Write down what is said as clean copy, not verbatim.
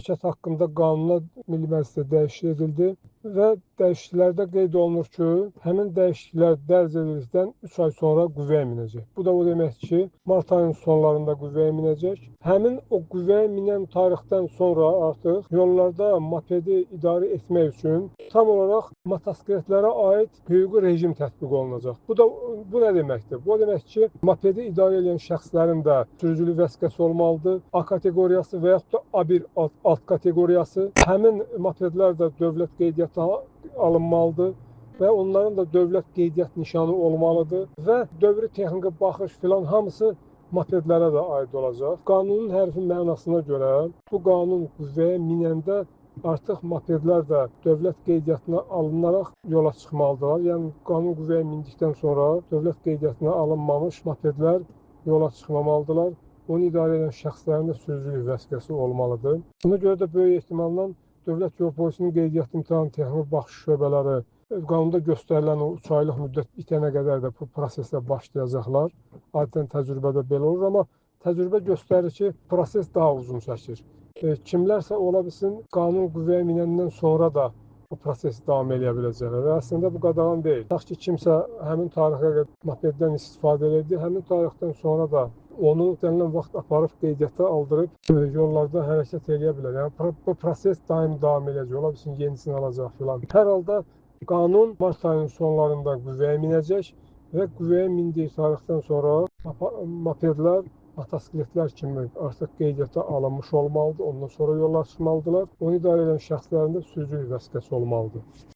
hərəkət haqqında qanuna Milli Məclisdə dəyişiklik edildi və dəyişikliklərdə qeyd olunur ki, həmin dəyişikliklər dərc edildikdən 3 ay sonra qüvvəyə minəcək. Bu da o deməkdir ki, mart ayının sonlarında qüvvəyə minəcək. Həmin o qüvvəyə minən tarixdən sonra artıq yollarda mopedi idarə etmək üçün tam olaraq motosikletlərə aid hüquqi rejim tətbiq olunacaq. Bu nə deməkdir? Bu deməkdir ki, mopedi idarə edən şəxslərin də sürücülük vəsiqəsi olmalıdır. A kateqoriyası və yaxud da A1 alt kateqoriyası. Həmin mopedlər də dövlət qeydiyyata alınmalıdır və onların da dövlət qeydiyyat nişanı olmalıdır və dövrü texniki baxış filan hamısı mopedlərə də aid olacaq. Qanunun hərfi mənasına görə bu qanun qüvvəyə minəndə artıq mopedlər də dövlət qeydiyyatına alınaraq yola çıxmalıdırlar. Yəni qanun qüvvəyə mindikdən sonra dövlət qeydiyyatına alınmamış mopedlər yola çıxmamalıdırlar. Onu idarə edən şəxslərin də sürücülük vəsiqəsi olmalıdır. Buna görə də böyük ehtimalla Dövlət Yol Polisinin qeydiyyat imtahan texniki baxış şöbələri qanunda göstərilən o 3 aylıq müddət bitənə qədər də bu proseslə başlayacaqlar. Adətən təcrübədə belə olur, amma təcrübə göstərir ki, proses daha uzun çəkir. Kimlərsə ola bilsin, qanun qüvvəyə minəndən sonra da bu prosesi davam edə biləcəklər və əslində bu qadağan deyil. Tutaq ki, kimsə həmin tarixə qədər mopeddən istifadə edir, həmin tarixdən sonra da onu istənilən vaxt aparıb qeydiyyata aldırıb yollarda hərəkət edə bilər. Yəni bu proses daim davam edəcək. Ola bilsin yenisini alacaq filan. Hər halda qanun mart ayının sonlarında qüvvəyə minəcək və qüvvəyə mindiyi tarixdən sonra mopedlər, motosikletlər kimi artıq qeydiyyata alınmış olmalıdır. Ondan sonra yola çıxmalıdırlar. Onu idarə edən şəxslərin də sürücülük vəsiqəsi olmalıdır.